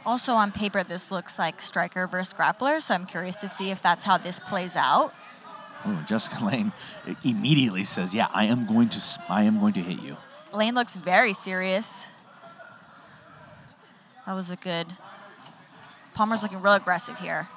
Also on paper, this looks like striker versus grappler, so I'm curious to see if that's how this plays out. Ooh, Jessica Lane immediately says, "Yeah, I am going to hit you." Lane looks very serious. That was a good. Palmer's looking real aggressive here.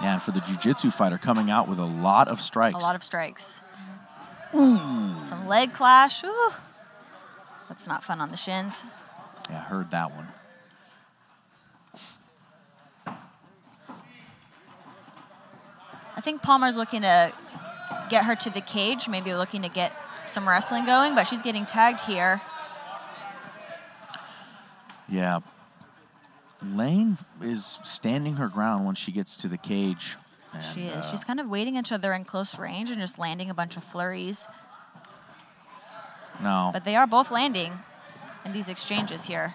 Yeah, and for the jiu-jitsu fighter, coming out with a lot of strikes. A lot of strikes. Ooh. Some leg clash. Ooh. That's not fun on the shins. Yeah, I heard that one. I think Palmer's looking to get her to the cage, maybe looking to get some wrestling going, but she's getting tagged here. Yeah. Lane is standing her ground when she gets to the cage. And, she is. She's kind of waiting until they're in close range and just landing a bunch of flurries. No. But they are both landing in these exchanges here.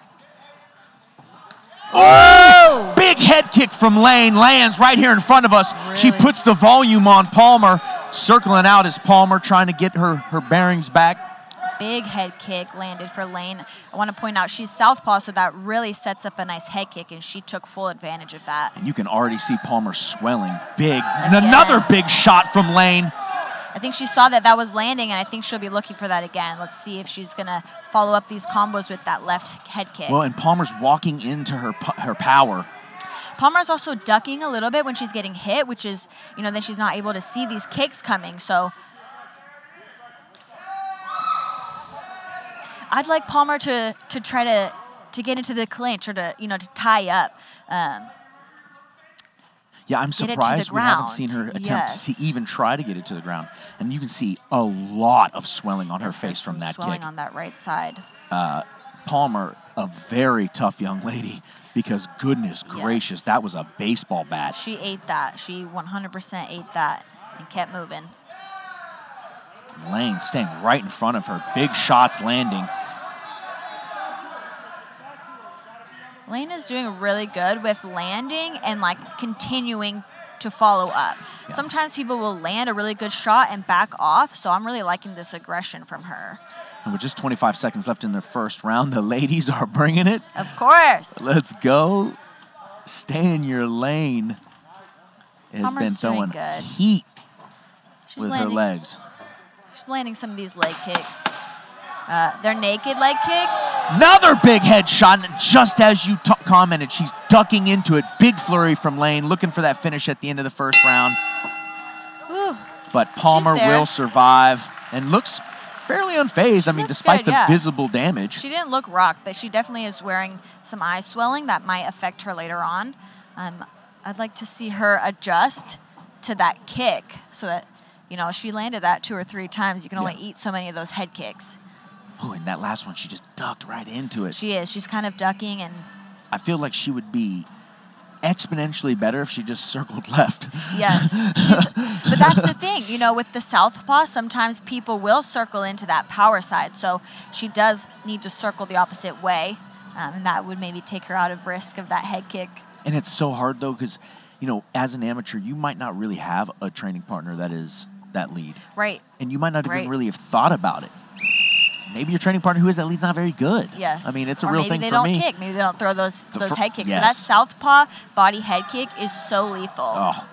Oh! Big head kick from Lane. Lands right here in front of us. Really? She puts the volume on Palmer. Circling out is Palmer, trying to get her bearings back. Big head kick landed for Lane. I want to point out she's southpaw, so that really sets up a nice head kick, and she took full advantage of that. And you can already see Palmer swelling big. And another big shot from Lane. I think she saw that was landing, and I think she'll be looking for that again. Let's see if she's going to follow up these combos with that left head kick. Well, and Palmer's walking into her power. Palmer's also ducking a little bit when she's getting hit, which is, then she's not able to see these kicks coming. So I'd like Palmer to try to get into the clinch or to tie up. Yeah, I'm surprised we haven't seen her attempt to even try to get it to the ground. And you can see a lot of swelling on her face from that kick. Swelling on that right side. Palmer, a very tough young lady, because goodness gracious, that was a baseball bat. She ate that. She 100% ate that and kept moving. Lane staying right in front of her. Big shots landing. Lane is doing really good with landing and continuing to follow up. Yeah. Sometimes people will land a really good shot and back off, so I'm really liking this aggression from her. And with just 25 seconds left in the first round, the ladies are bringing it. Of course. Let's go. Stay in your lane. Has Palmer's been throwing good. Heat with her legs. She's landing some of these leg kicks. They're naked leg kicks. Another big head shot, and just as you commented, she's ducking into it. Big flurry from Lane, looking for that finish at the end of the first round. Whew. But Palmer will survive and looks fairly unfazed. I mean, despite the visible damage. She didn't look rocked, but she definitely is wearing some eye swelling that might affect her later on. I'd like to see her adjust to that kick so that, she landed that 2 or 3 times. You can only eat so many of those head kicks. Oh, and that last one, she just ducked right into it. She is. She's kind of ducking, and I feel like she would be exponentially better if she just circled left. Yes. But that's the thing. With the southpaw, sometimes people will circle into that power side. So she does need to circle the opposite way, and that would maybe take her out of risk of that head kick. And it's so hard, though, because, as an amateur, you might not really have a training partner that is that lead. Right. And you might not even really have thought about it. Maybe your training partner who is that lead's not very good. Yes. I mean, it's a real thing for me. Maybe they don't kick. Maybe they don't throw those head kicks. Yes. But that southpaw body head kick is so lethal. Oh.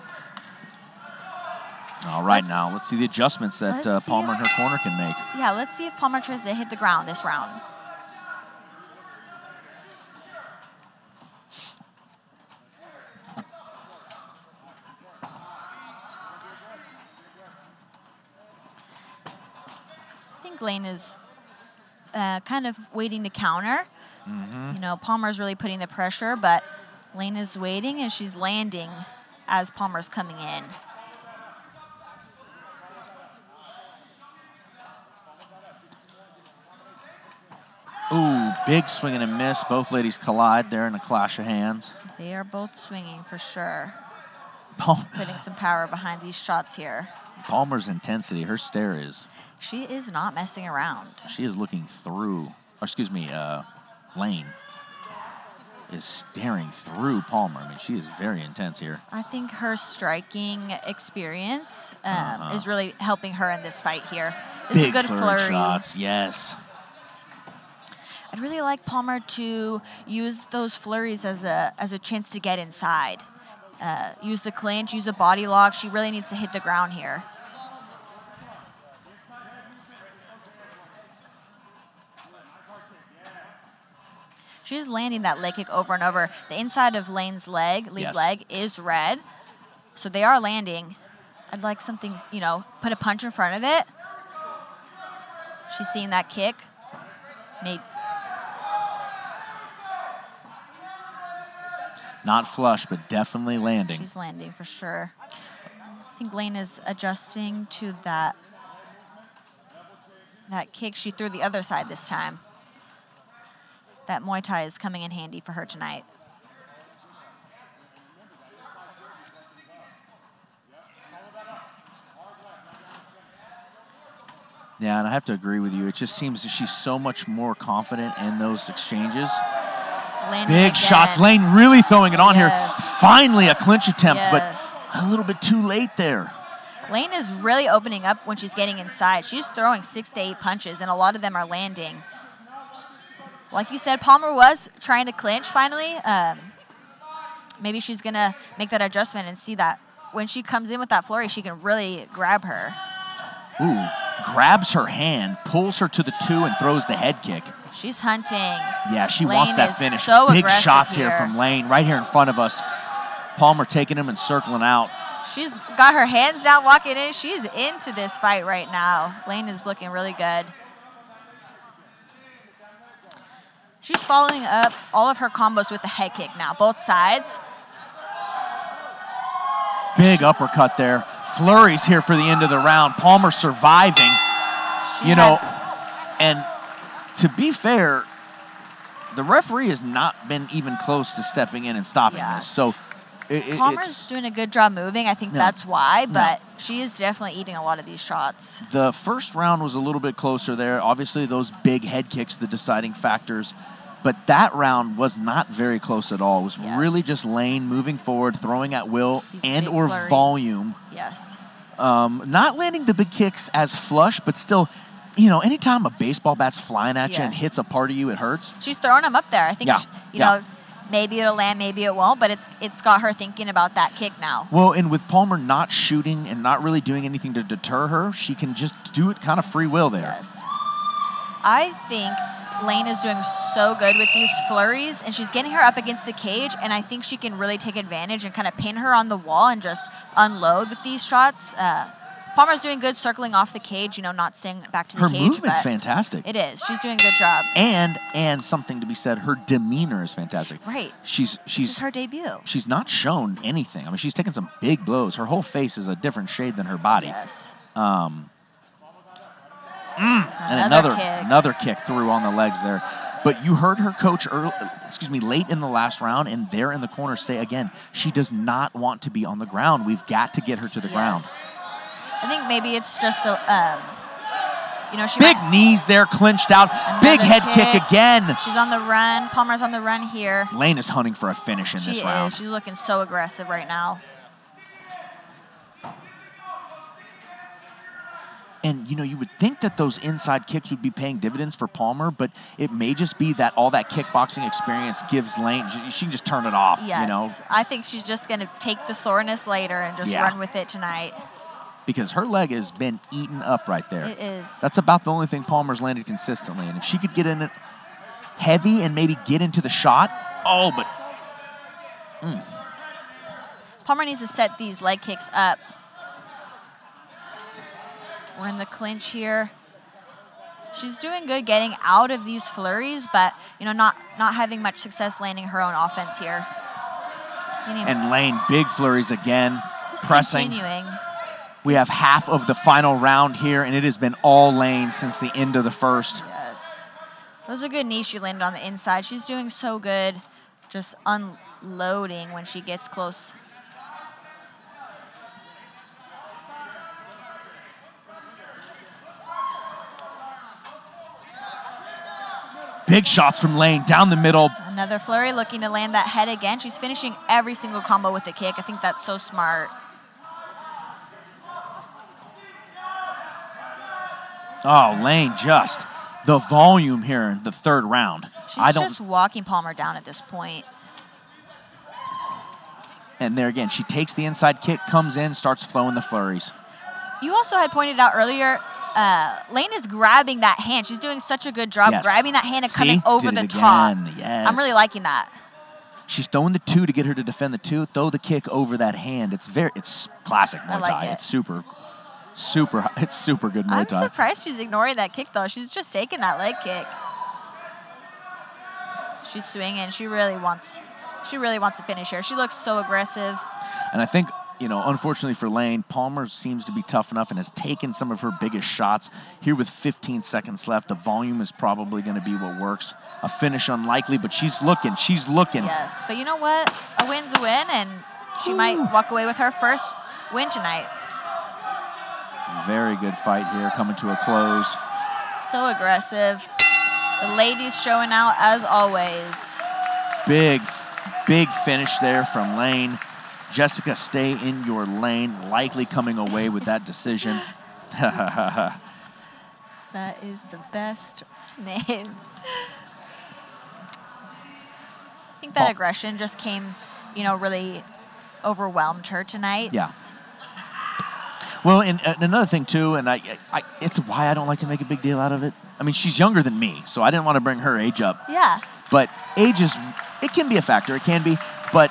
All right, now let's see the adjustments that Palmer in her corner can make. Yeah, let's see if Palmer tries to hit the ground this round. I think Lane is kind of waiting to counter. Mm-hmm. Palmer's really putting the pressure, but Lane is waiting, and she's landing as Palmer's coming in. Ooh, big swing and a miss. Both ladies collide there in a clash of hands. They are both swinging for sure. Putting some power behind these shots here. Palmer's intensity, her stare is... She is not messing around. She is looking through, Lane is staring through Palmer. I mean, she is very intense here. I think her striking experience is really helping her in this fight here. This is a good flurry. Shots, yes. I'd really like Palmer to use those flurries as a chance to get inside. Use the clinch, use a body lock. She really needs to hit the ground here. She's landing that leg kick over and over. The inside of Lane's lead leg, is red. So they are landing. I'd like something, put a punch in front of it. She's seeing that kick. Maybe. Not flush, but definitely landing. She's landing for sure. I think Lane is adjusting to that kick she threw the other side this time. That Muay Thai is coming in handy for her tonight. Yeah, and I have to agree with you. It just seems that she's so much more confident in those exchanges. Landing Big again. shots. Lane really throwing it on here. Yes. Finally a clinch attempt, Yes. but a little bit too late there. Lane is really opening up when she's getting inside. She's throwing 6 to 8 punches, and a lot of them are landing. Like you said, Palmer was trying to clinch finally. Maybe she's going to make that adjustment and see that when she comes in with that flurry, she can really grab her. Ooh, grabs her hand, pulls her to the 2, and throws the head kick. She's hunting. Yeah, she Lane wants that is finish. so Big aggressive shots here here from Lane right here in front of us. Palmer taking him and circling out. She's got her hands down walking in. She's into this fight right now. Lane is looking really good. She's following up all of her combos with the head kick now, both sides. Big uppercut there. Flurries here for the end of the round. Palmer surviving. And to be fair, the referee has not been even close to stepping in and stopping this. So Palmer's doing a good job moving. I think that's why, but she is definitely eating a lot of these shots. The first round was a little bit closer there. Obviously, those big head kicks, the deciding factors. But that round was not very close at all. It was really just Lane moving forward, throwing at will and or volume. Yes. Not landing the big kicks as flush, but still, anytime a baseball bat's flying at you and hits a part of you, it hurts. She's throwing them up there. I think, maybe it'll land, maybe it won't, but it's got her thinking about that kick now. Well, and with Palmer not shooting and not really doing anything to deter her, she can just do it kind of free will there. Yes. I think Lane is doing so good with these flurries, and she's getting her up against the cage, and I think she can really take advantage and kind of pin her on the wall and just unload with these shots. Palmer's doing good circling off the cage, not staying back to the cage. Her movement's fantastic. It is. She's doing a good job. And something to be said, her demeanor is fantastic. Right. This is her debut. She's not shown anything. I mean, she's taken some big blows. Her whole face is a different shade than her body. Yes. And another kick through on the legs there. But you heard her coach late in the last round, and there in the corner say again, she does not want to be on the ground. We've got to get her to the ground. I think maybe it's just she big knees there, clinched out. Big head kick again. She's on the run. Palmer's on the run here. Lane is hunting for a finish in this round. She's looking so aggressive right now. And, you would think that those inside kicks would be paying dividends for Palmer, but it may just be that all that kickboxing experience gives Lane, she can just turn it off, Yes. I think she's just going to take the soreness later and just run with it tonight. Because her leg has been eaten up right there. It is. That's about the only thing Palmer's landed consistently. And if she could get in it heavy and maybe get into the shot, Palmer needs to set these leg kicks up. We're in the clinch here. She's doing good getting out of these flurries, but not having much success landing her own offense here. And Lane, big flurries again, Just pressing. Continuing. We have half of the final round here, and it has been all Lane since the end of the first. Yes. Those are good knees she landed on the inside. She's doing so good just unloading when she gets close. Big shots from Lane down the middle. Another flurry looking to land that head again. She's finishing every single combo with the kick. I think that's so smart. Oh, Lane just the volume here in the third round. She's just walking Palmer down at this point. And there again, she takes the inside kick, comes in, starts throwing the flurries. You also had pointed out earlier, Lane is grabbing that hand. She's doing such a good job grabbing that hand and coming over the top. Yes. I'm really liking that. She's throwing the 2 to get her to defend the 2. Throw the kick over that hand. It's classic Muay Thai. It's super good Muay Thai. I'm surprised she's ignoring that kick though. She's just taking that leg kick. She's swinging. She really wants to finish here. She looks so aggressive. And I think, unfortunately for Lane, Palmer seems to be tough enough and has taken some of her biggest shots. Here with 15 seconds left, the volume is probably going to be what works. A finish unlikely, but she's looking. Yes, but you know what? A win's a win, and she might walk away with her first win tonight. Very good fight here, coming to a close. So aggressive. The ladies showing out as always. Big finish there from Lane. Jessica, stay in your lane, likely coming away with that decision. That is the best name. I think that aggression just came, really overwhelmed her tonight. Yeah. Well, and another thing too, and it's why I don't like to make a big deal out of it. I mean, she's younger than me, so I didn't want to bring her age up. Yeah. But age it can be a factor. It can be, but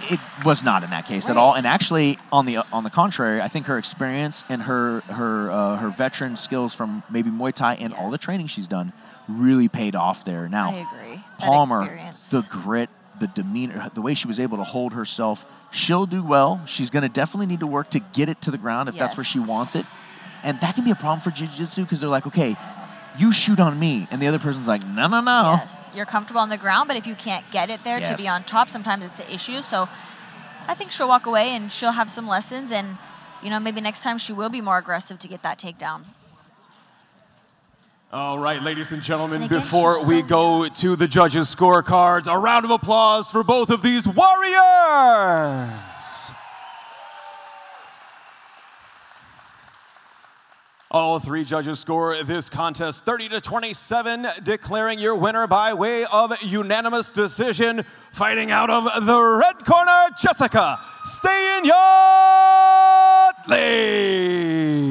it was not in that case at all. And actually, on the contrary, I think her experience and her veteran skills from maybe Muay Thai and all the training she's done really paid off there. Now, I agree. Palmer, the grit, the demeanor, the way she was able to hold herself, she'll do well. She's going to definitely need to work to get it to the ground if that's where she wants it. And that can be a problem for jiu-jitsu because they're like, okay, you shoot on me. And the other person's like, no. Yes, you're comfortable on the ground, but if you can't get it there to be on top, sometimes it's an issue. So I think she'll walk away and she'll have some lessons. And, maybe next time she will be more aggressive to get that takedown. All right, ladies and gentlemen, before we go to the judges' scorecards, a round of applause for both of these warriors. All 3 judges score this contest 30-27, declaring your winner by way of unanimous decision. Fighting out of the red corner, Jessica, stay in your lane.